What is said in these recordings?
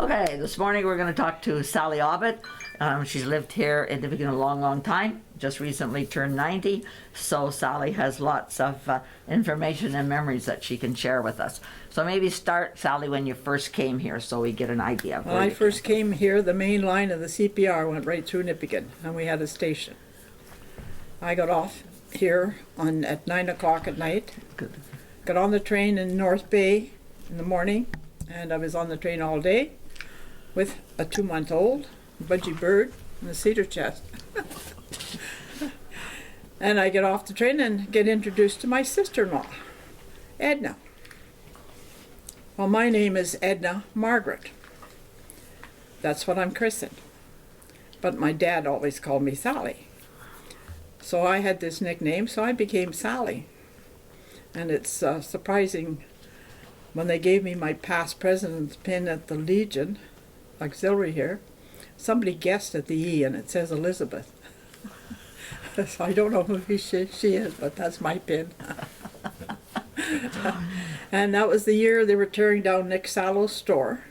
Okay, this morning we're going to talk to Sally Aubut. She's lived here in Nipigon a long, long time, just recently turned 90, so Sally has lots of information and memories that she can share with us. So maybe start, Sally, when you first came here so we get an idea of When I first came here, the main line of the CPR went right through Nipigon, and we had a station. I got off here at 9 o'clock at night, got on the train in North Bay in the morning, and I was on the train all day with a 2-month-old, budgie bird, and a cedar chest. And I get off the train and get introduced to my sister-in-law, Edna. Well, my name is Edna Margaret. That's what I'm christened. But my dad always called me Sally. So I had this nickname, so I became Sally. And it's surprising, when they gave me my past president's pin at the Legion Auxiliary here, somebody guessed at the E and it says Elizabeth. So I don't know who she is, but that's my pin. And that was the year they were tearing down Nick Sallow's store.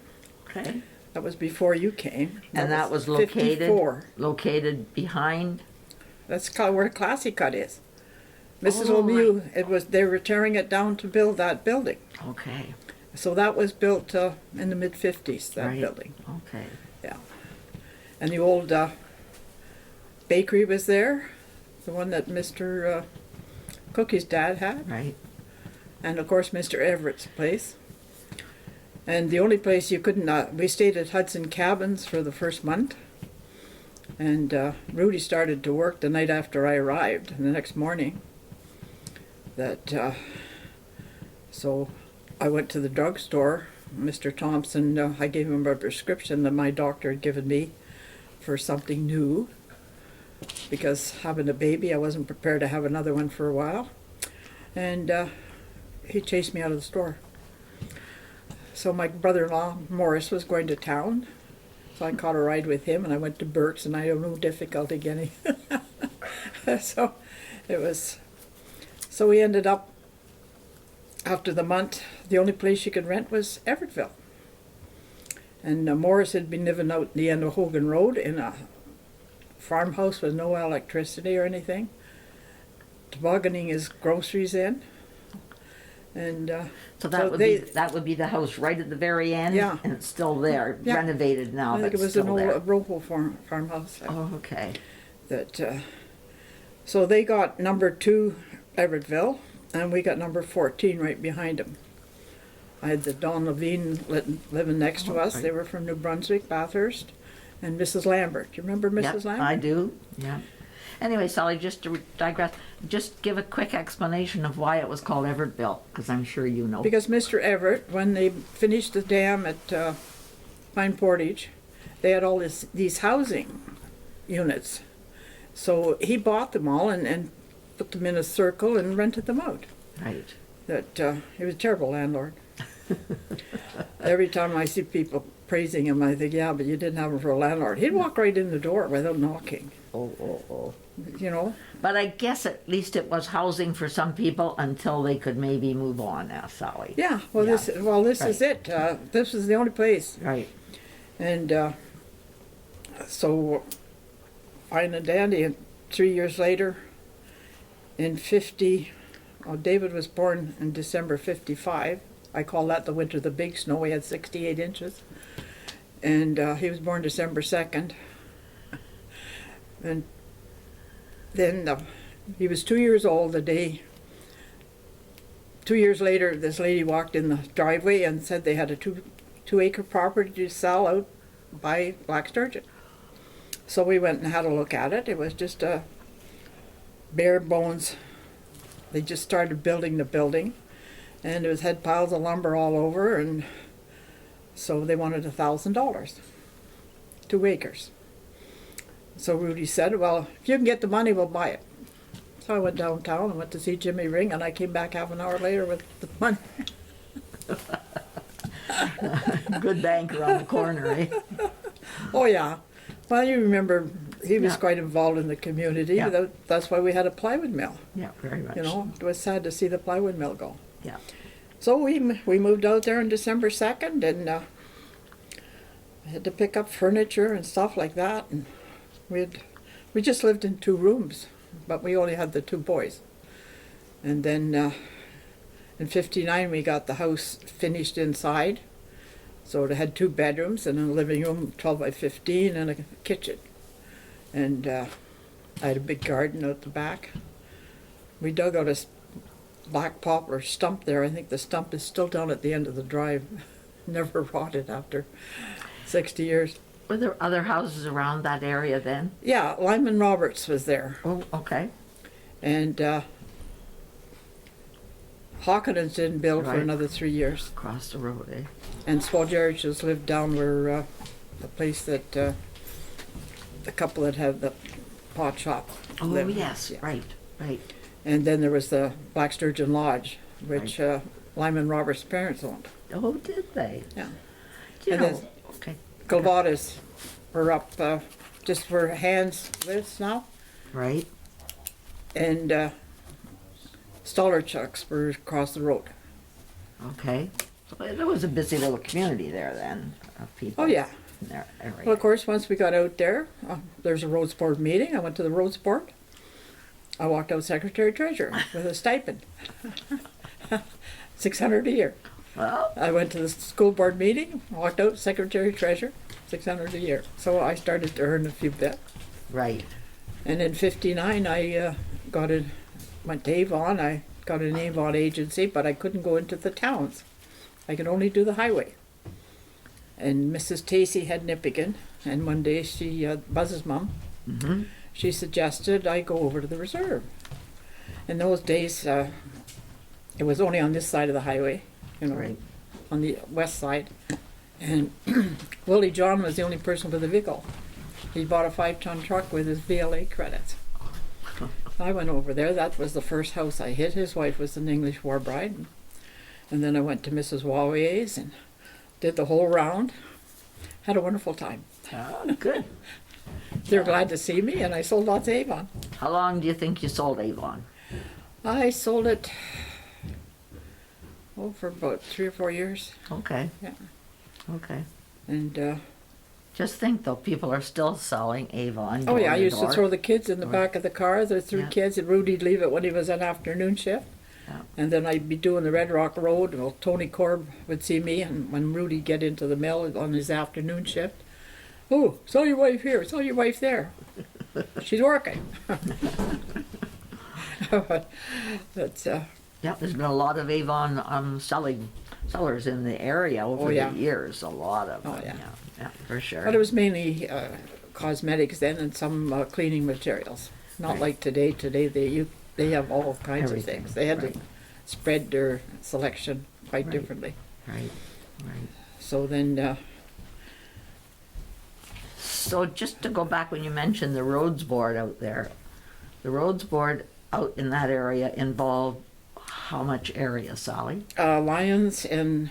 Okay. That was before you came. That was located behind? That's where Classy Cut is. Mrs. Lemieux, right. They were tearing it down to build that building. Okay. So that was built in the mid-50s, that right. building. Okay. Yeah. And the old bakery was there, the one that Mr. Cookie's dad had. Right. And of course Mr. Everett's place. And the only place you couldn't, we stayed at Hudson Cabins for the first month. And Rudy started to work the night after I arrived, and the next morning. So I went to the drugstore. Mr. Thompson, I gave him a prescription that my doctor had given me for something new, because having a baby, I wasn't prepared to have another one for a while. And he chased me out of the store. So my brother-in-law, Morris, was going to town. So I caught a ride with him, and I went to Burke's, and I had no difficulty getting. So we ended up, after the month, the only place you could rent was Everettville. And Morris had been living out the end of Hogan Road in a farmhouse with no electricity or anything, tobogganing his groceries in. And so that would be the house right at the very end. Yeah. And it's still there, yeah. Renovated now. I think it was an old Ropo farmhouse. Oh, okay. So they got number 2 Everettville, and we got number 14 right behind them. I had the Don Levine living next to us. Right. They were from New Brunswick, Bathurst, and Mrs. Lambert. Do you remember Mrs. Lambert? I do. Yeah. Anyway, Sally, just to digress, just give a quick explanation of why it was called Everettville, because I'm sure you know. Because Mr. Everett, when they finished the dam at Pine Portage, they had all these housing units. So he bought them all and put them in a circle and rented them out. Right. He was a terrible landlord. Every time I see people praising him, I think, yeah, but you didn't have him for a landlord. He'd walk right in the door without knocking. Oh. You know? But I guess at least it was housing for some people until they could maybe move on now, Sally. Yeah, well, yeah. This right. is it. This was the only place. Right. And so, fine and dandy, and 3 years later, in David was born in December 55. I call that the winter of the big snow. We had 68 inches. And he was born December 2nd. And then he was 2 years old the day. 2 years later, this lady walked in the driveway and said they had a 2-acre property to sell out by Black Sturgeon. So we went and had a look at it. It was just a bare bones. They just started building the building, and it had piles of lumber all over, and so they wanted $1,000, 2 acres. So Rudy said, well, if you can get the money, we'll buy it. So I went downtown and went to see Jimmy Ring, and I came back half an hour later with the money. Good banker on the corner, eh? Oh, yeah. Well, you remember, he was quite involved in the community. Yeah. That's why we had a plywood mill. Yeah, very much. You know, it was sad to see the plywood mill go. Yeah. So we moved out there on December 2nd, and had to pick up furniture and stuff like that, and we just lived in 2 rooms, but we only had the 2 boys. And then in '59 we got the house finished inside, so it had 2 bedrooms and a living room, 12 by 15, and a kitchen. And I had a big garden out the back. We dug out a black poplar stump there. I think the stump is still down at the end of the drive. Never rotted after 60 years. Were there other houses around that area then? Yeah, Lyman Roberts was there. Oh, okay. And Hawkins didn't build for Right. another 3 years. Across the road, eh? And Swalgeric just lived down where the place that the couple that had the pot shop Oh, lived. yes, Yeah. right, right. And then there was the Black Sturgeon Lodge, which Lyman Roberts' parents owned. Oh, did they? Yeah. You And know, then- okay, Galvatas were up just where Hans lives now. right. And Stollerchucks were across the road. Okay. So there was a busy little community there then of people. Oh, yeah. In their area. Well, of course, once we got out there, there's a roads board meeting. I went to the roads board. I walked out secretary treasurer with a stipend, $600 a year. Well, I went to the school board meeting, walked out secretary treasurer, $600 a year. So I started to earn a few bits. right. And in '59, I went to Avon. I got an Avon agency, but I couldn't go into the towns. I could only do the highway. And Mrs. Tacey had Nipigon, and one day she, Buzz's mom, Mm-hmm. she suggested I go over to the reserve. In those days, it was only on this side of the highway, Right. on the west side. And Willie John was the only person with a vehicle. He bought a 5-ton truck with his VLA credits. I went over there. That was the first house I hit. His wife was an English war bride. And then I went to Mrs. Walloway's and did the whole round. Had a wonderful time. Oh, good. They were glad to see me, and I sold lots of Avon. How long do you think you sold Avon? I sold it for about 3 or 4 years. Okay. Yeah. Okay. And Just think though, people are still selling Avon. oh yeah, door I used to door. throw the kids in the Door. back of the car. There's 3 Yeah. kids, and Rudy'd leave it when he was on afternoon shift. Yeah. And then I'd be doing the Red Rock Road. Well, Tony Korb would see me, and when Rudy'd get into the mill on his afternoon shift, oh, saw your wife here, saw your wife there. She's working. That's Yeah, there's been a lot of Avon sellers in the area over Oh, yeah. the years. A lot of Oh, them. yeah. Yeah, for sure. but it was mainly cosmetics then, and some cleaning materials. Not Right. like today. Today they have all kinds Everything, of things. They had right. to spread their selection quite Right. differently. Right, right. So then, So just to go back when you mentioned the roads board out there, the roads board out in that area involved how much area, Sally? Lyons and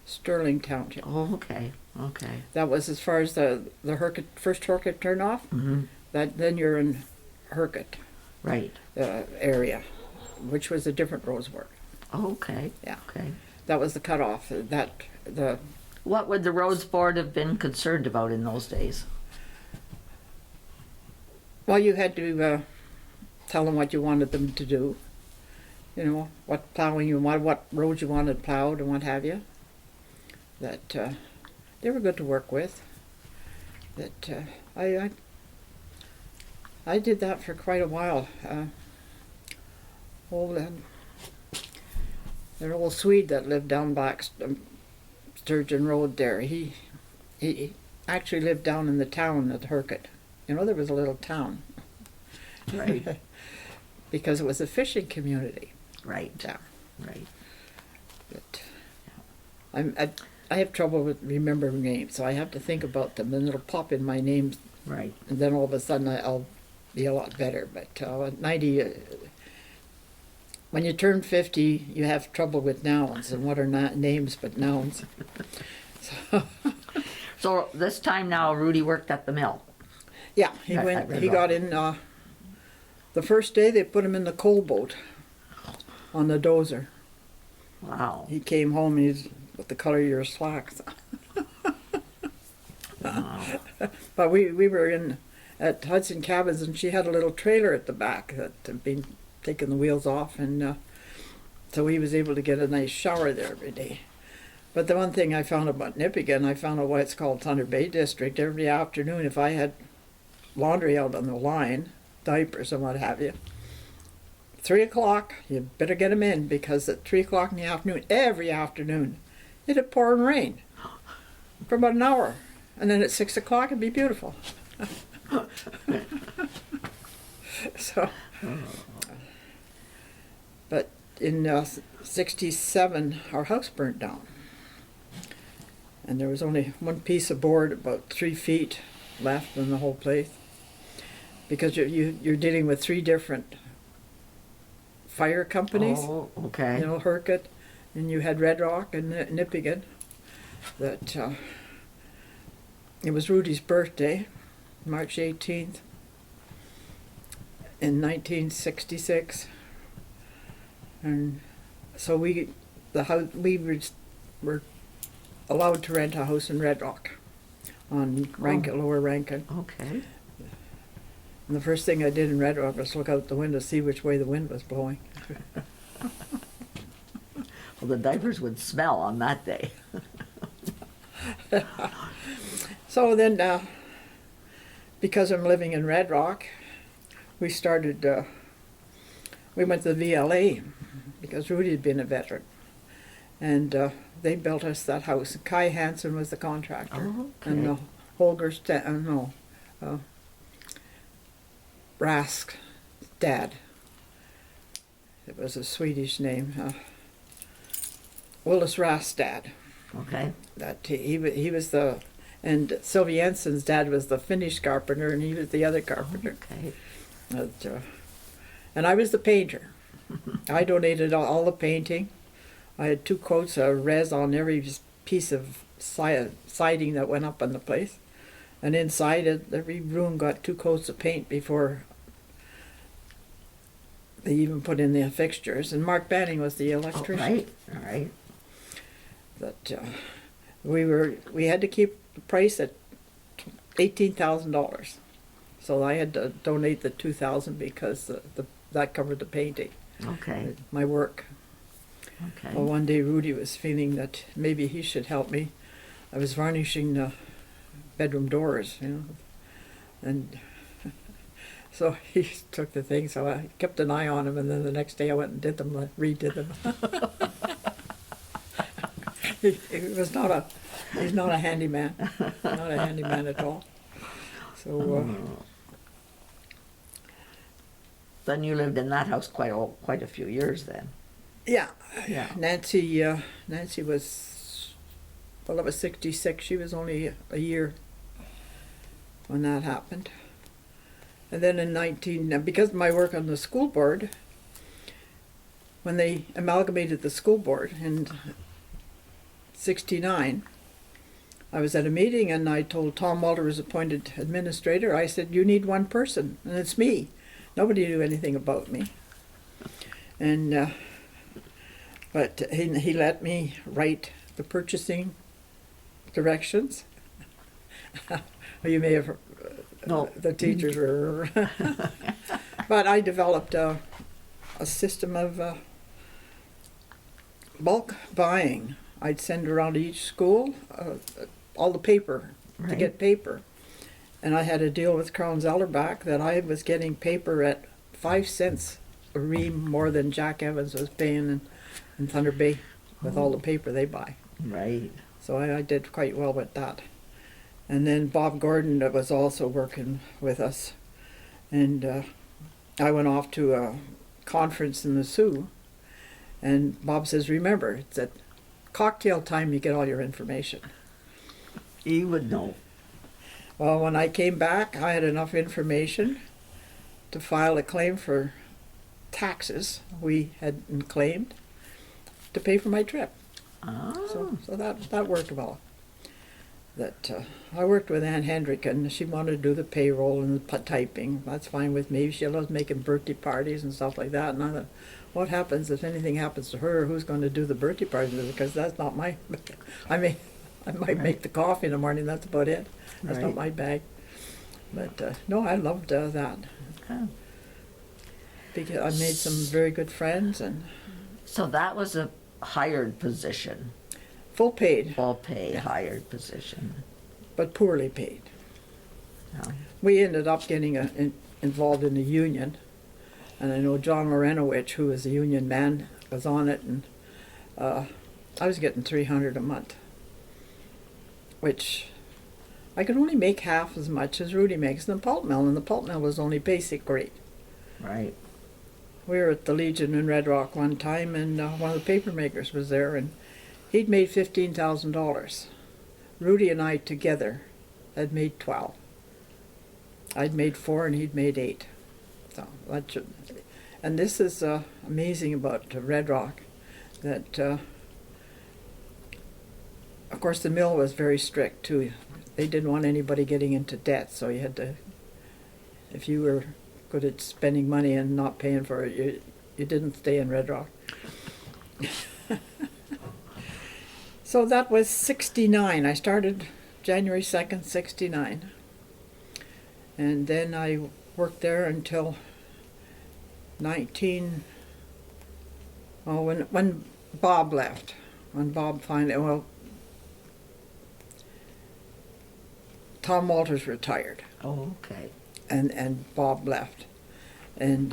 Sterling Township. Oh, okay, okay. That was as far as the first Hurkett turnoff. Mm-hmm. Then you're in Hurkett Right. area, which was a different roads board. Oh, okay. Yeah. Okay. That was the cutoff. What would the roads board have been concerned about in those days? Well, you had to tell them what you wanted them to do. You know, what plowing you wanted, what roads you wanted plowed, and what have you. That they were good to work with. That I did that for quite a while. An old Swede that lived down Black Sturgeon Road there. He actually lived down in the town at Hurkett. You know, there was a little town. Right. Because it was a fishing community. Right. Yeah. Right. But I have trouble with remembering names, so I have to think about them, and it'll pop in my names, Right. and then all of a sudden I'll be a lot better. But at 90, when you turn 50, you have trouble with nouns, and what are not names but nouns. So this time now, Rudy worked at the mill. Yeah, he Right, went. Red He Rock. got in. The first day they put him in the coal boat on the dozer. Wow. He came home. He's with the color of your slacks. But we were in at Hudson Cabins, and she had a little trailer at the back that had been taking the wheels off, and so he was able to get a nice shower there every day. But the one thing I found about Nipigon, I found out why it's called Thunder Bay District. Every afternoon, if I had laundry out on the line, diapers and what have you, 3 o'clock, you better get them in, because at 3 o'clock in the afternoon, every afternoon, it'd pour and rain for about an hour. And then at 6 o'clock, it'd be beautiful. So, but in 67, our house burnt down. And there was only one piece of board, about 3 feet left in the whole place. Because you're dealing with 3 different fire companies. Oh, okay. You know, Hercot, and you had Red Rock and Nipigon. That it was Rudy's birthday, March 18th, in 1966, and so we were allowed to rent a house in Red Rock on Rankin, Lower Rankin. Okay. And the first thing I did in Red Rock was look out the window to see which way the wind was blowing. Well, the diapers would smell on that day. So then, because I'm living in Red Rock, we started, we went to the VLA, because Rudy had been a veteran. And they built us that house. Kai Hansen was the contractor. Oh, okay. And Holger's Rask's dad. It was a Swedish name. Willis Rask's dad. Okay. That he was the, and Sylvie Jensen's dad was the Finnish carpenter, and he was the other carpenter. Okay. And I was the painter. I donated all the painting. I had 2 coats of res on every piece of siding that went up on the place. And inside it, every room got 2 coats of paint before they even put in the fixtures. And Mark Banning was the electrician. All right. That we had to keep the price at $18,000. So I had to donate the $2,000 because that covered the painting. Okay. My work. Okay. Well, one day Rudy was feeling that maybe he should help me. I was varnishing the bedroom doors, you know, and so he took the thing. So I kept an eye on him, and then the next day I went and did them, redid them. He's not a handyman, not a handyman at all. So. Then you lived in that house quite a few years then. Yeah. Yeah. Nancy was, well, I was 66. She was only a year when that happened. And then in because of my work on the school board, when they amalgamated the school board in 69, I was at a meeting and I told Tom Walter was appointed administrator. I said, you need one person, and it's me. Nobody knew anything about me. And but he let me write the purchasing directions. You may have, No. the teachers were, but I developed a system of bulk buying. I'd send around to each school all the paper, to Right. get paper. And I had a deal with Crown Zellerbach that I was getting paper at 5 cents a ream more than Jack Evans was paying in Thunder Bay with all the paper they buy. Right. So I did quite well with that. And then Bob Gordon was also working with us. And I went off to a conference in the Sioux. And Bob says, remember, it's at cocktail time you get all your information. He would know. Well, when I came back, I had enough information to file a claim for taxes we hadn't claimed to pay for my trip. Oh. So that worked well. That I worked with Ann Hendrick, and she wanted to do the payroll and the typing. That's fine with me. She loves making birthday parties and stuff like that. And I thought, what happens if anything happens to her? Who's going to do the birthday parties? Because that's not my. I mean, I might make the coffee in the morning, that's about it. That's not Right. my bag. But no, I loved that. Okay. Because I made some very good friends and So that was a hired position, full paid, full pay hired position. but poorly paid. No. We ended up getting involved in the union, and I know John Lorenowich, who was a union man, was on it, and I was getting $300 a month, which I could only make half as much as Rudy makes in the pulp mill, and the pulp mill was only basic rate. Right. We were at the Legion in Red Rock one time, and one of the paper makers was there, and he'd made $15,000. Rudy and I together had made 12. I'd made 4 and he'd made 8. So that should, and this is amazing about Red Rock, that of course the mill was very strict too. They didn't want anybody getting into debt, so you had to, if you were good at spending money and not paying for it, you didn't stay in Red Rock. So that was 69. I started January 2nd, 69. And then I worked there until when Bob left. When Bob finally, well, Tom Walters retired. Oh, okay. And Bob left. And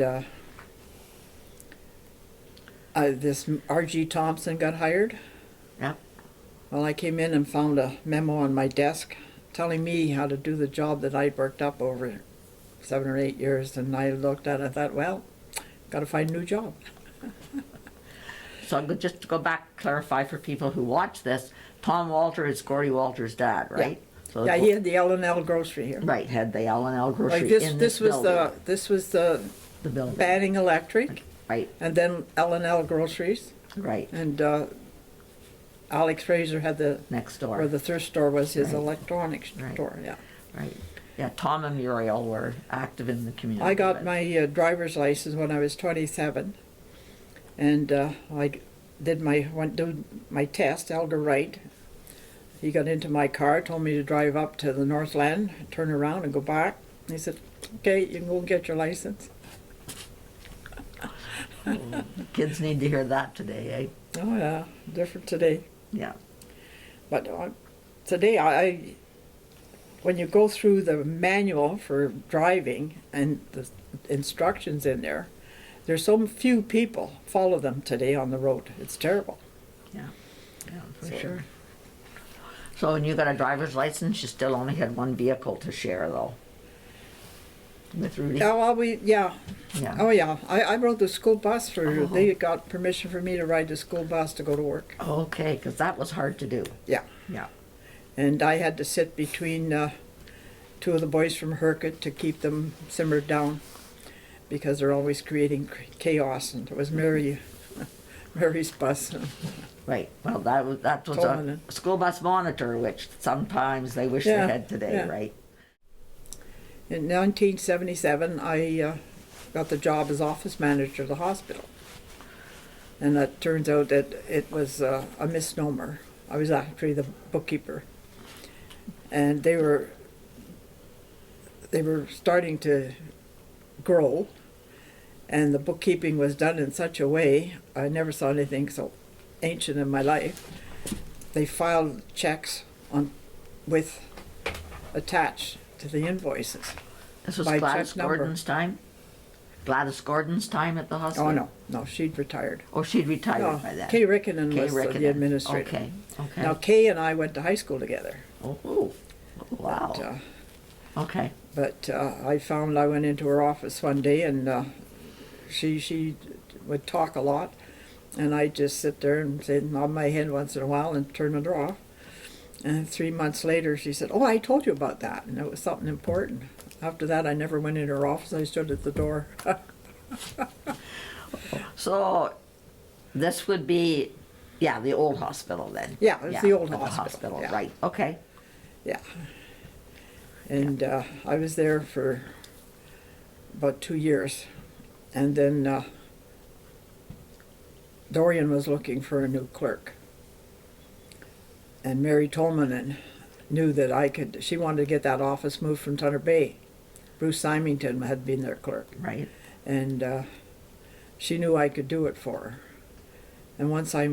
this R.G. Thompson got hired. Yep. Well, I came in and found a memo on my desk telling me how to do the job that I'd worked up over 7 or 8 years, and I looked at it and thought, well, got to find a new job. So I'm just to go back, clarify for people who watch this, Tom Walter is Gordy Walter's dad, right? So Yeah, he had the L&L grocery here. right, had the L&L grocery Like in this building. this was the The building. Banning Electric, Right, and then L&L Groceries, right, and Alex Fraser had next where door, the thrift store was his Right. electronics Right. store. Yeah, right. Yeah, Tom and Muriel were active in the community. I got but- my driver's license when I was 27, and I went to do my test. Elder Wright, he got into my car, told me to drive up to the Northland, turn around, and go back. And he said, "Okay, you can go and get your license." Kids need to hear that today, Oh yeah, different today. eh? Yeah. But today, when you go through the manual for driving and the instructions in there, there's so few people follow them today on the road. It's terrible. Yeah, for So- sure. So when you got a driver's license, you still only had one vehicle to share, though? With Rudy? Yeah, well, Yeah. oh yeah. I rode the school bus for, they got permission for me to ride the school bus to go to work. Okay, because that was hard to do. Yeah. Yeah. And I had to sit between two of the boys from Hercot to keep them simmered down, because they're always creating chaos, and it was Mary's bus. Right. Well, that was Totally. a school bus monitor, which sometimes they wish Yeah, they had today, yeah. right? In 1977, I got the job as office manager of the hospital. And it turns out that it was a misnomer. I was actually the bookkeeper. And they were starting to grow, and the bookkeeping was done in such a way, I never saw anything so ancient in my life. They filed checks with attached to the invoices. This was By Gladys check number. Gordon's time? Gladys Gordon's time at the hospital? Oh, no, she'd retired. Oh, she'd retired No, by then. Kay Rickinen Kay was the Rickinen. administrator. Okay, okay. Now, Kay and I went to high school together. Oh, wow. Okay. But I found I went into her office one day, and she would talk a lot, and I'd just sit there and say, nod my head once in a while and turn it off. And 3 months later, she said, "Oh, I told you about that," and it was something important. After that, I never went into her office. I stood at the door. So this would be, the old hospital then? Yeah, it was the old at hospital, yeah. Right, okay. Yeah. And I was there for about 2 years. And then Dorian was looking for a new clerk. And Mary Tolman knew that I could, she wanted to get that office moved from Thunder Bay. Bruce Symington had been their clerk. Right. And she knew I could do it for her. And once I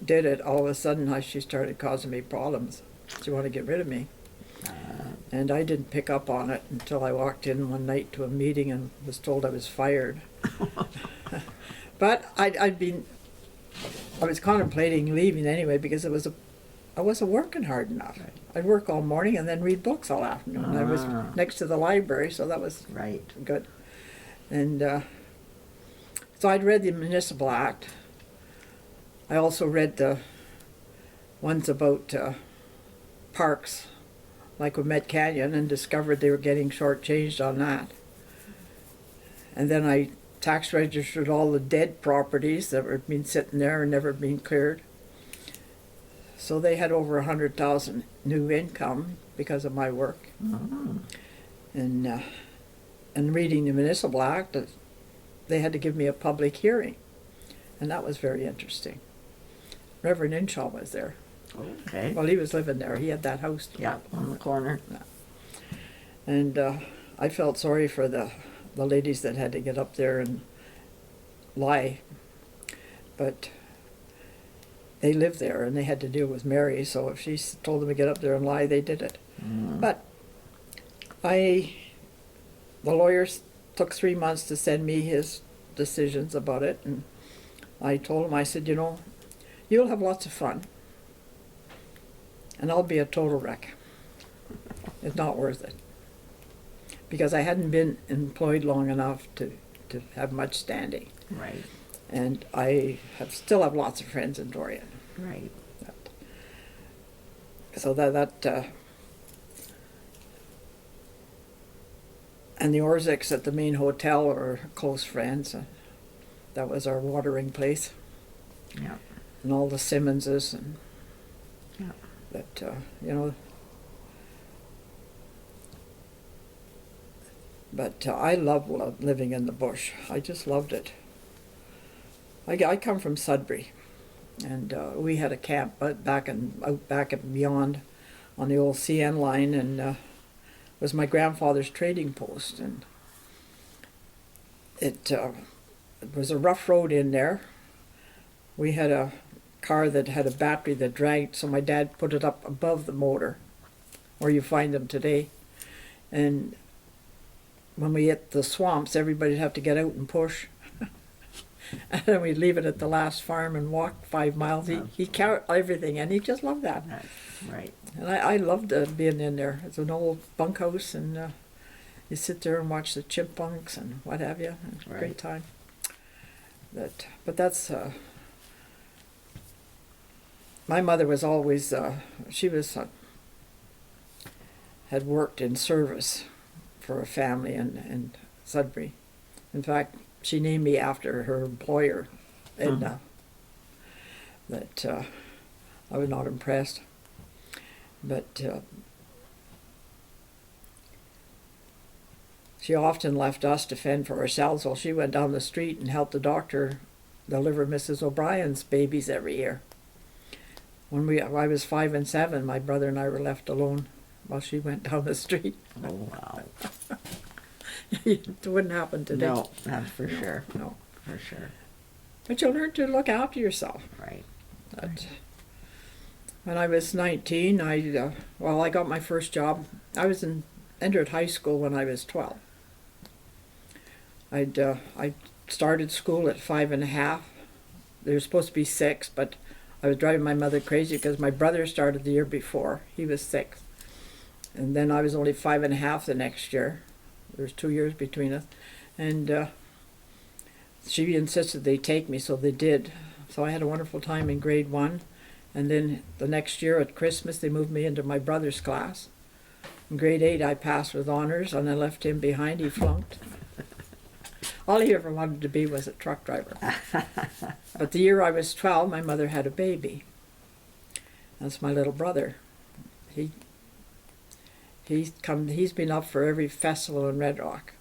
did it, all of a sudden she started causing me problems. She wanted to get rid of me. And I didn't pick up on it until I walked in one night to a meeting and was told I was fired. But I was contemplating leaving anyway because I wasn't working hard enough. Right. I'd work all morning and then read books all afternoon. I was next to the library, so that was Right. good. And so I'd read the Municipal Act. I also read the ones about parks, like with Met Canyon, and discovered they were getting shortchanged on that. And then I tax registered all the dead properties that were been sitting there and never been cleared. So they had over 100,000 new income because of my work. Oh. And reading the Municipal Act, they had to give me a public hearing, and that was very interesting. Reverend Inshaw was there. Okay. Well, he was living there. He had that house. Yeah, on the corner. And I felt sorry for the ladies that had to get up there and lie. But they lived there and they had to deal with Mary, so if she told them to get up there and lie, they did it. But the lawyers took 3 months to send me his decisions about it, and I told him, I said, you know, you'll have lots of fun, and I'll be a total wreck. It's not worth it. Because I hadn't been employed long enough to have much standing. Right. And I still have lots of friends in Dorian. Right. So and the Orzicks at the main hotel are close friends. That was our watering place. Yeah. And all the Simmonses and Yeah. that, you know. But I love living in the bush. I just loved it. I come from Sudbury, and we had a camp out back and beyond on the old CN line, and it was my grandfather's trading post, and it was a rough road in there. We had a car that had a battery that dragged, so my dad put it up above the motor, where you find them today, and when we hit the swamps, everybody'd have to get out and push. And then we'd leave it at the last farm and walk 5 miles. He carried everything, and he just loved that. Right. And I loved being in there. It's an old bunkhouse, and you sit there and watch the chipmunks and what have you. It's a great time. But that's... my mother was always... she was had worked in service for a family in Sudbury. In fact, she named me after her employer, Edna. That I was not impressed. But she often left us to fend for ourselves while she went down the street and helped the doctor deliver Mrs. O'Brien's babies every year. When I was 5 and 7, my brother and I were left alone while she went down the street. Oh, wow. It wouldn't happen today. No, that's for sure. No. For sure. But you learn to look after yourself. Right. When I was 19, I got my first job. I entered high school when I was 12. I started school at 5 and a half. There was supposed to be 6, but I was driving my mother crazy because my brother started the year before. He was 6. And then I was only 5 and a half the next year. There was 2 years between us. And she insisted they take me, so they did. So I had a wonderful time in grade 1. And then the next year at Christmas, they moved me into my brother's class. In grade 8, I passed with honors, and I left him behind. He flunked. All he ever wanted to be was a truck driver. But the year I was 12, my mother had a baby. That's my little brother. He's been up for every festival in Red Rock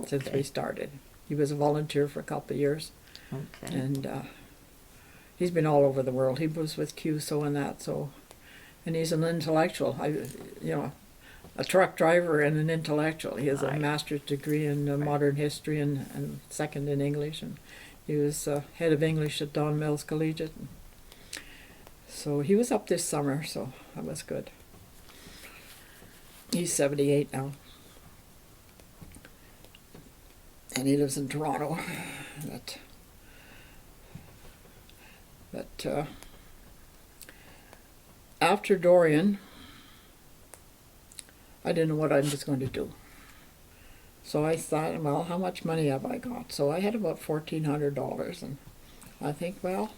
since we started. He was a volunteer for a couple of years. Okay. And he's been all over the world. He was with QSO and that, so and he's an intellectual. A truck driver and an intellectual. He has a Right. master's degree in modern history and second in English, and he was head of English at Don Mills Collegiate. So he was up this summer, so that was good. He's 78 now, and he lives in Toronto. But after Dorian, I didn't know what I was going to do. So I thought, well, how much money have I got? So I had about $1,400, and I think, well,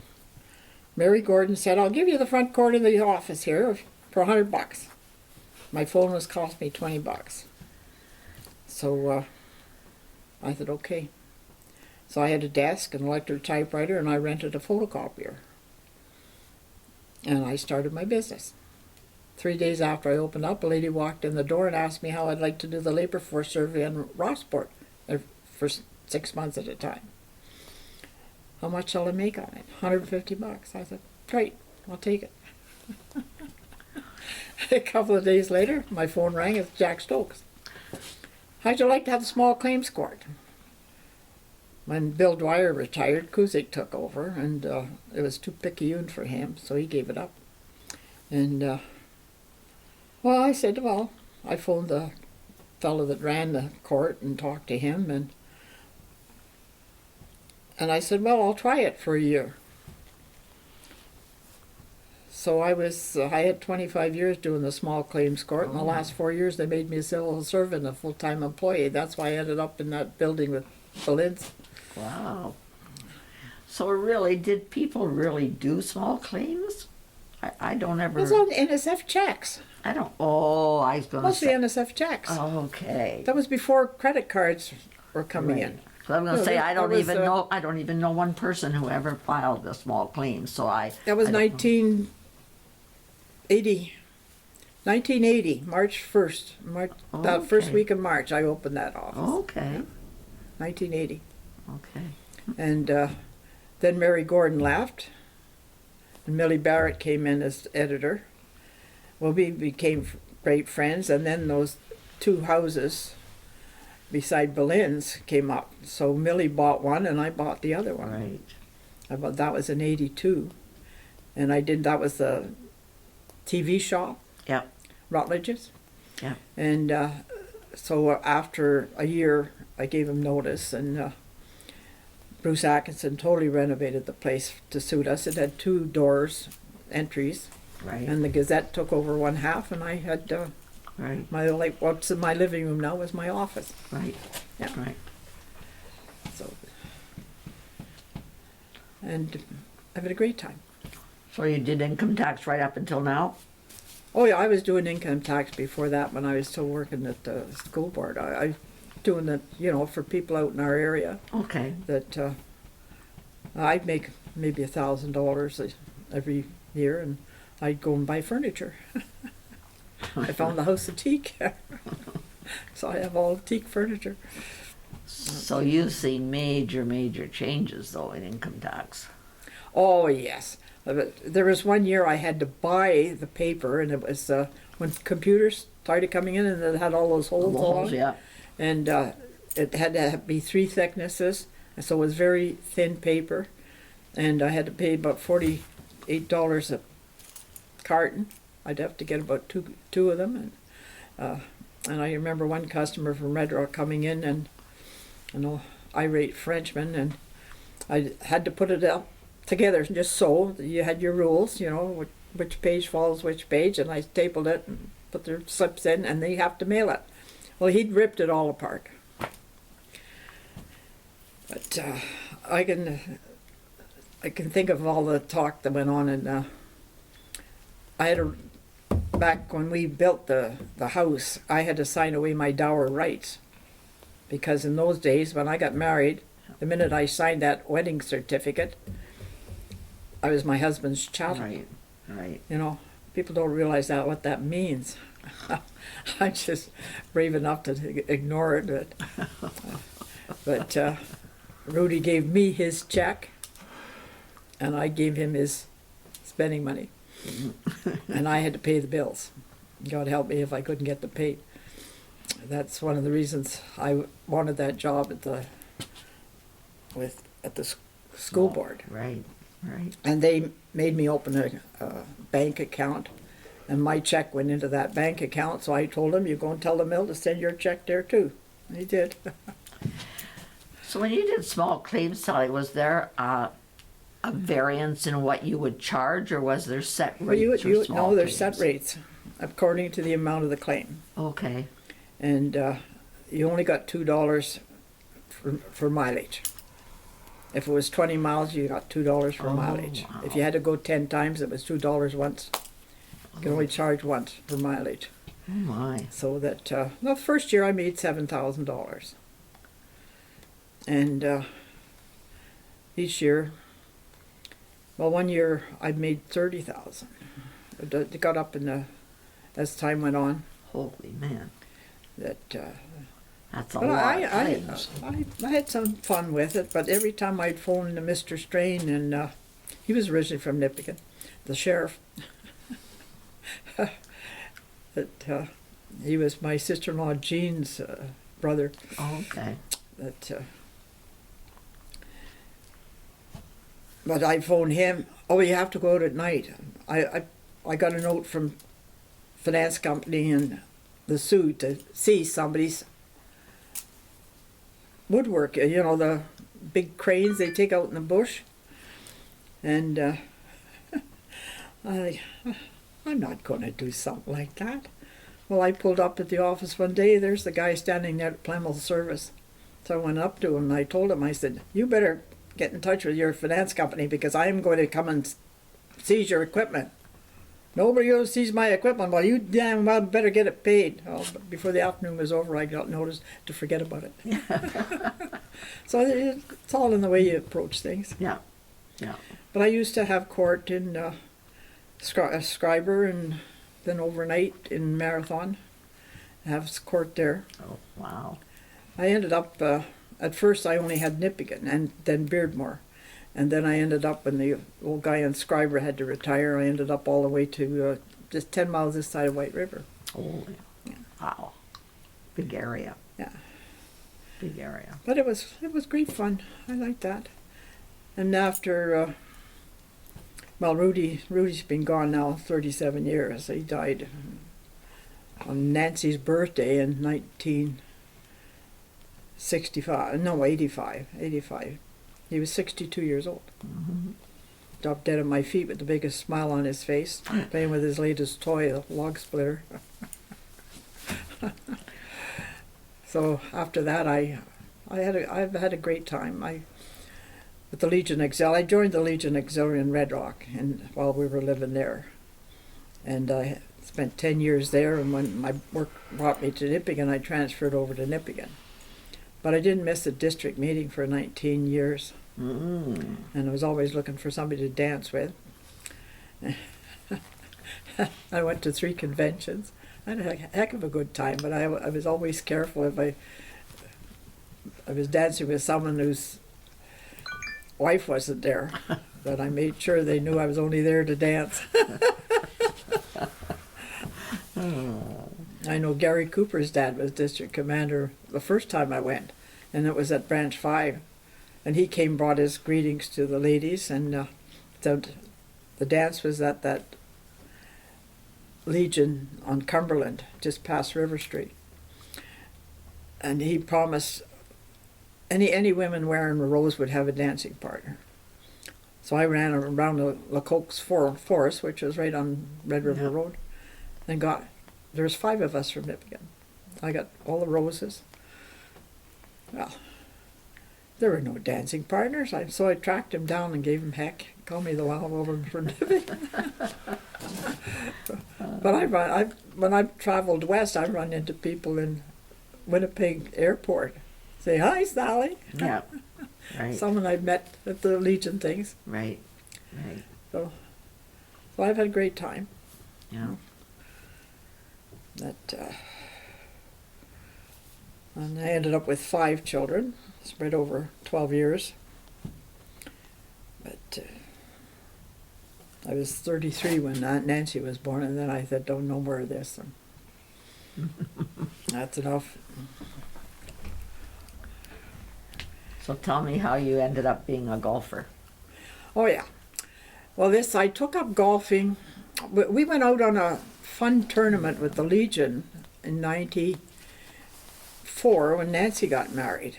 Mary Gordon said, I'll give you the front court of the office here for $100. My phone was cost me $20. So I said, okay. So I had a desk, an electric typewriter, and I rented a photocopier. And I started my business. 3 days after I opened up, a lady walked in the door and asked me how I'd like to do the labor force survey in Rossport for 6 months at a time. How much shall I make on it? $150. I said, great, I'll take it. A couple of days later, my phone rang. It's Jack Stokes. How'd you like to have the small claims court? When Bill Dwyer retired, Kuzik took over, and it was too picayune for him, so he gave it up. And well, I said, well, I phoned the fellow that ran the court and talked to him, and I said, well, I'll try it for a year. So I had 25 years doing the small claims court. In the last 4 years, they made me a civil servant, a full-time employee. That's why I ended up in that building with Belin's. Wow. So really, did people really do small claims? I don't ever... It was on NSF checks. I don't... Oh, I was going to Mostly say... NSF checks. Okay. That was before credit cards were coming in. So I'm going to No, say that I don't was, even know. I don't even know one person who ever filed a small claim. So That was I don't know. 1980, March 1st. That first Okay. week of March, I opened that office. Okay. 1980. Okay. And then Mary Gordon left, and Millie Barrett came in as editor. Well, we became great friends, and then those two houses beside Belin's came up. So Millie bought one, and I bought the other one. Right. That was in 82. And that was the TV shop, Yep. Rutledge's. Yep. And so after a year, I gave him notice, and Bruce Atkinson totally renovated the place to suit us. It had 2 doors, entries, Right. and the Gazette took over one half, and I had Right. what's in my living room now is my office. Right. Yeah. Right. So, and I've had a great time. So you did income tax right up until now? Oh yeah, I was doing income tax before that when I was still working at the school board. I doing it, for people out in our area Okay. that I'd make maybe $1,000 every year, and I'd go and buy furniture. I found the house of teak, so I have all teak furniture. So you've seen major changes though in income tax. Oh yes, there was one year I had to buy the paper, and it was when computers started coming in, and it had all those holes along. Yeah. And it had to be 3 thicknesses, and so it was very thin paper, and I had to pay about $48 a carton. I'd have to get about two of them, and I remember one customer from Red Rock coming in, and an irate Frenchman, and I had to put it up together just so you had your rules, which page follows which page, and I stapled it and put their slips in, and they have to mail it. Well, he'd ripped it all apart. But I can think of all the talk that went on, and back when we built the house, I had to sign away my dower rights, because in those days when I got married, the minute I signed that wedding certificate, I was my husband's chattel. Right. Right. People don't realize what that means. I'm just brave enough to ignore it, but Rudy gave me his check, and I gave him his spending money. and I had to pay the bills. God help me if I couldn't get them paid. That's one of the reasons I wanted that job at the school board. Right, right. And they made me open a bank account, and my check went into that bank account. So I told them, "You go and tell the mill to send your check there too." And he did. So when you did small claims, Sally, was there a variance in what you would charge, or was there set Well, rates for small no, there's set claims? rates according to the amount of the claim, Okay. and you only got $2 for mileage. If it was 20 miles, you got $2 for Oh, mileage. wow. If you had to go 10 times, it was $2 once. You can only charge once for mileage. Oh my. So that the first year I made $7,000, and each year, well, one year I made 30,000. It got up as time went on. Holy man. That That's a but lot I, of I, claims. I had some fun with it. But every time I'd phone to Mr. Strain, and he was originally from Nipigon, the sheriff. That he was my sister-in-law Jean's brother. Oh, okay. That, but I phoned him. Oh, you have to go out at night. I got a note from finance company in the Sioux to see somebody's woodwork. You know, the big cranes they take out in the bush, and I'm not going to do something like that. Well, I pulled up at the office one day. There's the guy standing there at Plymouth Service. So I went up to him and I told him, I said, "You better get in touch with your finance company because I'm going to come and seize your equipment." "Nobody will seize my equipment." "Well, you damn well better get it paid." Oh, but before the afternoon was over, I got notice to forget about it. So it's all in the way you approach things. Yeah. Yeah. But I used to have court in Scriber, and then overnight in Marathon. Have court there. Oh, wow. I ended up, at first I only had Nipigon and then Beardmore. And then I ended up, when the old guy in Scriber had to retire, I ended up all the way to just 10 miles this side of White River. Holy. Yeah. Wow. Big area. Yeah. Big area. But it was great fun. I liked that. And after, well, Rudy's been gone now 37 years. He died on Nancy's birthday in 1965. No, 85. He was 62 years old. Mm-hmm. Dropped dead at my feet with the biggest smile on his face, playing with his latest toy, a log splitter. So after that, I've had a great time. With the Legion Auxiliary. I joined the Legion Auxiliary in Red Rock, and while we were living there, and I spent 10 years there. And when my work brought me to Nipigon, I transferred over to Nipigon. But I didn't miss a district meeting for 19 years, Mm. and I was always looking for somebody to dance with. I went to 3 conventions. I had a heck of a good time, but I was always careful if I was dancing with someone whose wife wasn't there, but I made sure they knew I was only there to dance. I know Gary Cooper's dad was district commander the first time I went, and it was at Branch 5. And he came, brought his greetings to the ladies, and the dance was at that Legion on Cumberland, just past River Street. And he promised any women wearing a rose would have a dancing partner. So I ran around the Lacoque's Forest, which was right on Red River Road, and there's 5 of us from Nipigon. I got all the roses. Well, there were no dancing partners, so I tracked him down and gave him heck. Called me the wild woman from Nipigon. But when I've traveled west, I've run into people in Winnipeg Airport. Say, "Hi, Sally." Yeah. Right. Someone I've met at the Legion things. Right. Right. So I've had a great time. Yeah. And I ended up with 5 children, spread over 12 years. But I was 33 when Aunt Nancy was born, and then I said, "Don't no more of this." And that's enough. So tell me how you ended up being a golfer. Oh yeah. Well, I took up golfing. We went out on a fun tournament with the Legion in '94 when Nancy got married.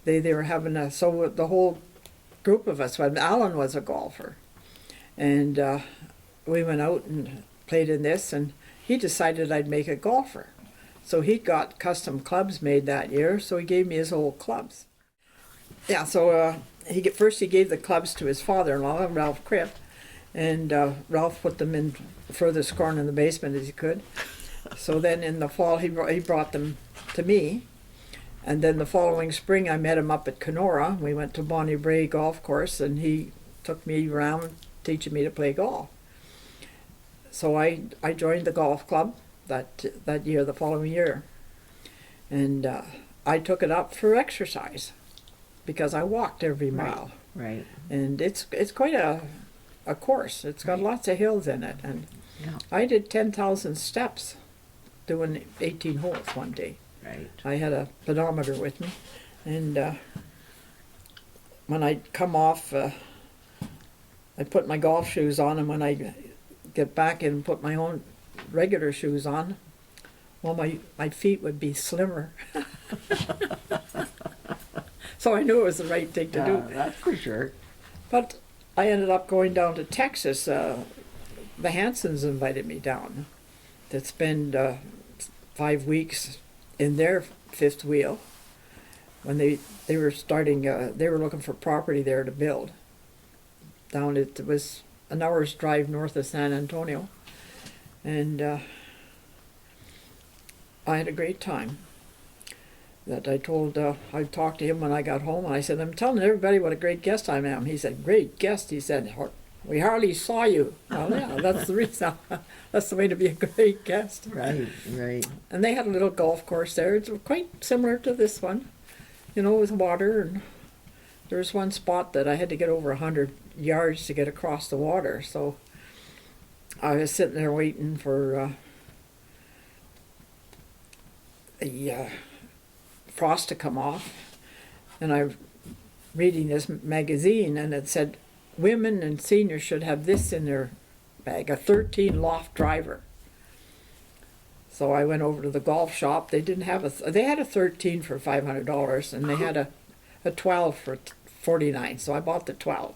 They were having so the whole group of us. Alan was a golfer, and we went out and played in this, and he decided I'd make a golfer. So he got custom clubs made that year, so he gave me his old clubs. Yeah, so first he gave the clubs to his father-in-law, Ralph Cripp, and Ralph put them in the furthest corner in the basement as he could. So then in the fall he brought them to me, and then the following spring I met him up at Kenora. We went to Bonnie Brae Golf Course, and he took me around teaching me to play golf. So I joined the golf club that year, the following year, and I took it up for exercise because I walked every mile. Right. And it's quite a course. It's got lots of hills in it, and Yeah. I did 10,000 steps doing 18 holes one day. Right. I had a pedometer with me, and when I come off, I put my golf shoes on, and when I get back and put my own regular shoes on, well, my feet would be slimmer. So I knew it was the right thing to do. That's for sure. But I ended up going down to Texas. The Hansons invited me down to spend 5 weeks in their fifth wheel when they were starting. They were looking for property there to build. It was an hour's drive north of San Antonio, and I had a great time. That I talked to him when I got home, and I said, "I'm telling everybody what a great guest I am." He said, "Great guest." He said, "We hardly saw you." Well, yeah, that's the reason. That's the way to be a great guest. Right, right. And they had a little golf course there. It's quite similar to this one, with water. And there was one spot that I had to get over 100 yards to get across the water. So I was sitting there waiting for the frost to come off, and I'm reading this magazine, and it said women and seniors should have this in their bag, a 13 loft driver. So I went over to the golf shop. They didn't have they had a 13 for $500, and they had a 12 for $49. So I bought the 12,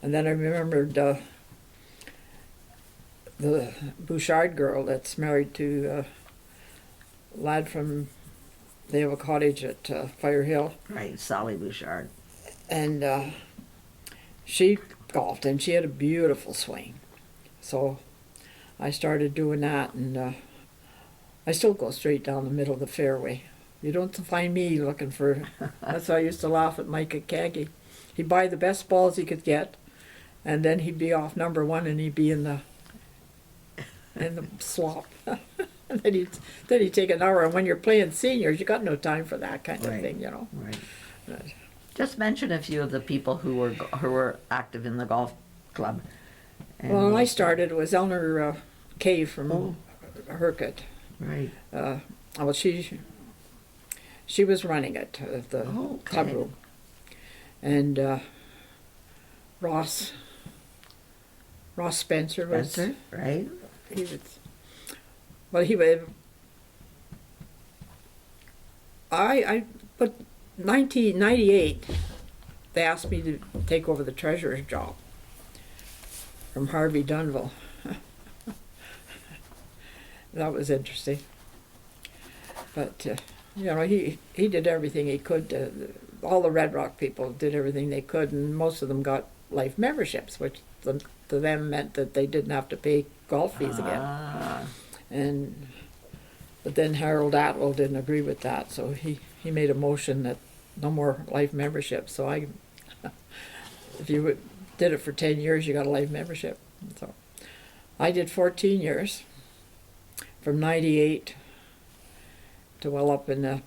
and then I remembered the Bouchard girl that's married to a lad from. They have a cottage at Fire Hill. Right, Sally Bouchard. And she golfed, and she had a beautiful swing. So I started doing that, and I still go straight down the middle of the fairway. You don't find me looking for... That's how I used to laugh at Mike at Caggy. He'd buy the best balls he could get, and then he'd be off number one, and he'd be in the slop. And then he'd take an hour, and when you're playing seniors, you got no time for that kind of thing, Right. But, Just mention a few of the people who were active in the golf club. And well, when I started, it was Eleanor Kay from Hercott. Right. Well, she was running it, the club room, and Ross Spencer was. Spencer, right? He was. Well, he would. But 1998, they asked me to take over the treasurer's job from Harvey Dunville. That was interesting. But he did everything he could. All the Red Rock people did everything they could, and most of them got life memberships, which to them meant that they didn't have to pay golf fees again. But then Harold Atwell didn't agree with that, so he made a motion that no more life membership. So if you did it for 10 years, you got a life membership. So I did 14 years, from 98 to well up in to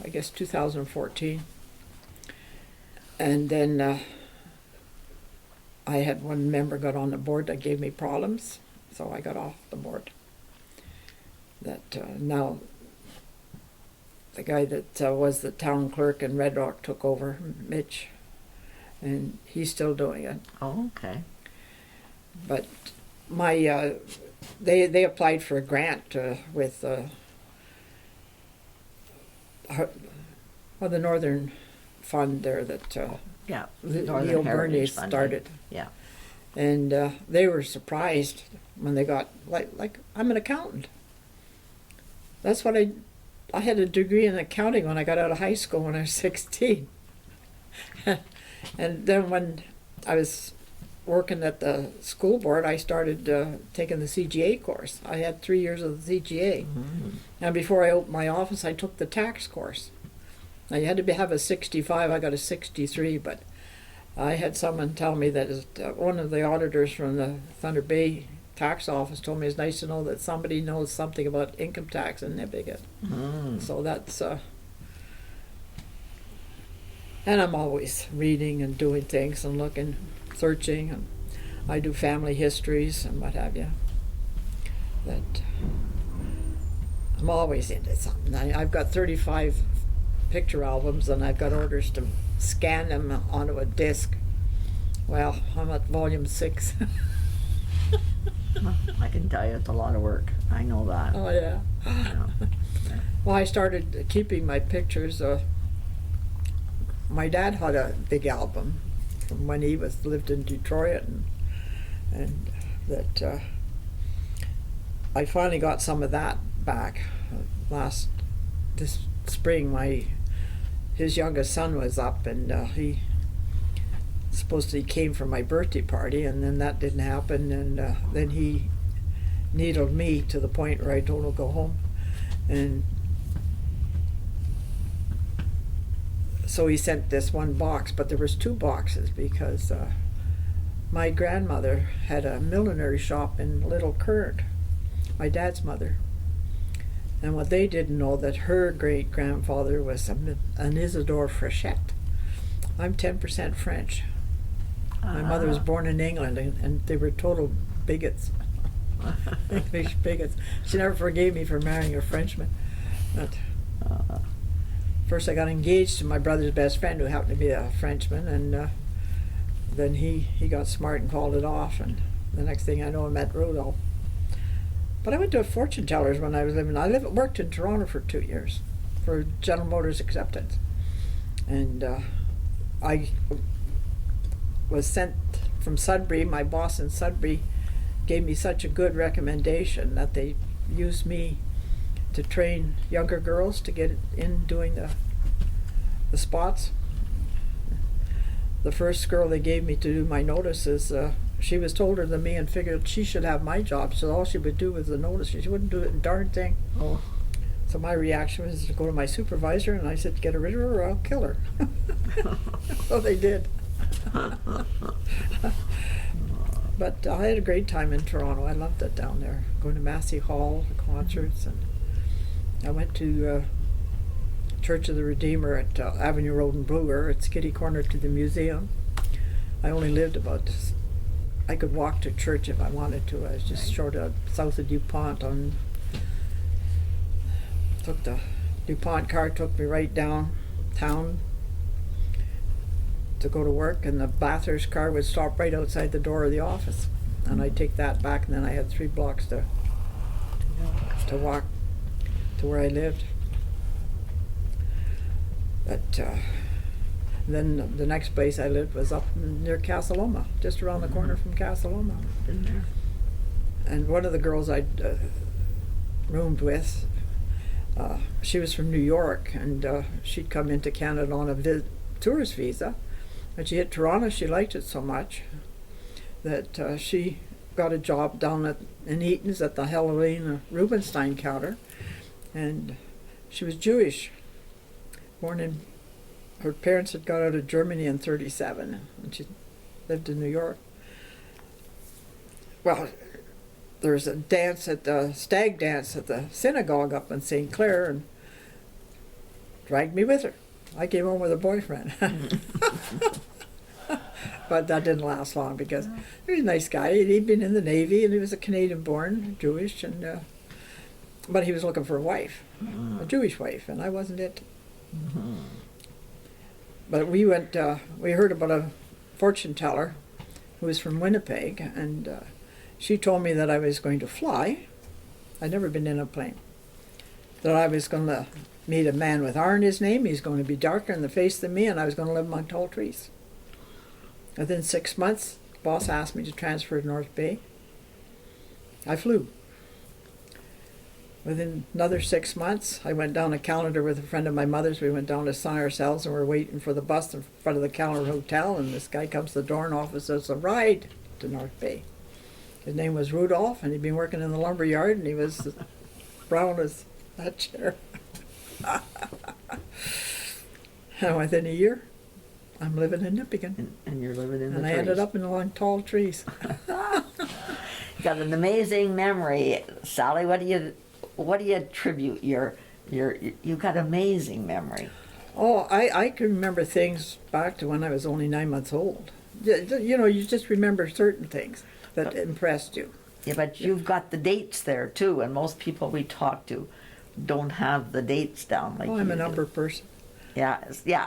I guess 2014. And then I had one member got on the board that gave me problems, so I got off the board. That now the guy that was the town clerk in Red Rock took over, Mitch, and he's still doing it. Oh, okay. But my they applied for a grant with the Northern Fund there that Yeah. Leo Northern Bernie Heritage Fund, started. Yeah. And they were surprised when they got, like I'm an accountant. That's what I had a degree in accounting when I got out of high school when I was 16. And then when I was working at the school board, I started taking the CGA course. I had 3 years of the CGA. Mm. And before I opened my office, I took the tax course. Now, you had to have a 65. I got a 63, but I had someone tell me that one of the auditors from the Thunder Bay tax office told me it's nice to know that somebody knows something about income tax in Nipigon. Mm. So that's, and I'm always reading and doing things and looking, searching, and I do family histories and what have you. That I'm always into something. I've got 35 picture albums, and I've got orders to scan them onto a disc. Well, I'm at volume 6. Well, I can tell you it's a lot of work. I know that. Oh yeah. Yeah. Well, I started keeping my pictures. My dad had a big album from when he lived in Detroit, and that I finally got some of that back this spring. His youngest son was up, and he came for my birthday party, and then that didn't happen, and then he needled me to the point where I told him to go home, and so he sent this one box, but there was 2 boxes because my grandmother had a millinery shop in Little Current, my dad's mother. And what they didn't know, that her great-grandfather was an Isidore Frechette. I'm 10% French. My mother was born in England, and they were total bigots. English bigots. She never forgave me for marrying a Frenchman. But first I got engaged to my brother's best friend, who happened to be a Frenchman, and then he got smart and called it off, and the next thing I know I met Rudolph. But I went to a fortune teller's when I was living. I worked in Toronto for 2 years for General Motors Acceptance. And I was sent from Sudbury. My boss in Sudbury gave me such a good recommendation that they used me to train younger girls to get in doing the spots. The first girl they gave me to do my notices, she was older than me and figured she should have my job, so all she would do was the notice. She wouldn't do it a darn thing. Oh. So my reaction was to go to my supervisor, and I said, get rid of her or I'll kill her. So they did. But I had a great time in Toronto. I loved it down there, going to Massey Hall, the concerts, and I went to Church of the Redeemer at Avenue Road in Bloor. It's kitty corner to the museum. I only lived I could walk to church if I wanted to. I was just short of south of DuPont. Took the DuPont car, took me right downtown to go to work, and the Bathurst car would stop right outside the door of the office, and I'd take that back, and then I had 3 blocks to walk to where I lived. But then the next place I lived was up near Casaloma, just around the corner from Casaloma. Been there. And one of the girls I'd roomed with, she was from New York, and she'd come into Canada on a tourist visa. But she hit Toronto. She liked it so much that she got a job down in Eaton's at the Helena Rubinstein counter, and she was Jewish, her parents had got out of Germany in 1937, and she lived in New York. Well, there was a dance at the stag dance at the synagogue up in St. Clair, and dragged me with her. I came home with a boyfriend. But that didn't last long because he was a nice guy. He'd been in the Navy and he was a Canadian-born, Jewish, and but he was looking for a wife, a Jewish wife, and I wasn't it. But we heard about a fortune teller who was from Winnipeg, and she told me that I was going to fly. I'd never been in a plane. That I was going to meet a man with R in his name. He's going to be darker in the face than me, and I was going to live among tall trees. Within 6 months, the boss asked me to transfer to North Bay. I flew. Within another 6 months, I went down to Calendar with a friend of my mother's. We went down to sign ourselves, and we're waiting for the bus in front of the Calendar Hotel, and this guy comes to the door and offers us a ride to North Bay. His name was Rudolph, and he'd been working in the lumber yard, and he was brown as that chair. And within a year, I'm living in Nipigon. And you're living in the And I trees. ended up in among tall trees. Got an amazing memory, Sally. What do you attribute you got amazing memory? Oh, I can remember things back to when I was only 9 months old. You know, you just remember certain things that impressed you. Yeah, but you've got the dates there too, and most people we talk to don't have the dates down like Oh, I'm you a do. number person. Yeah,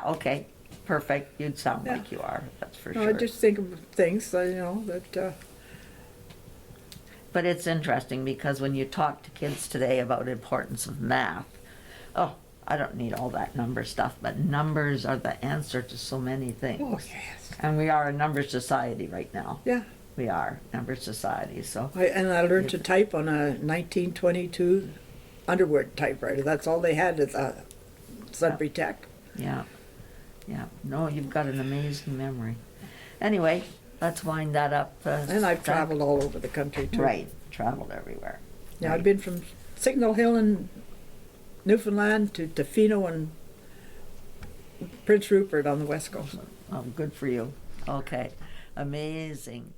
okay. Perfect. You'd sound Yeah. like you are, that's for No, sure. I just think of things, you know, that But it's interesting because when you talk to kids today about importance of math, oh, I don't need all that number stuff, but numbers are the answer to so many things. oh yes, And we are a number society right now. yeah. We are number society, so I learned to type on a 1922 Underwood typewriter. That's all they had at Sudbury Tech. yeah. No, you've got an amazing memory. Anyway, let's wind that up. And I've Zach. traveled all over the country too. Right, traveled everywhere. Yeah, Right. I've been from Signal Hill in Newfoundland to Tofino and Prince Rupert on the west coast. Oh, good for you. Okay, amazing.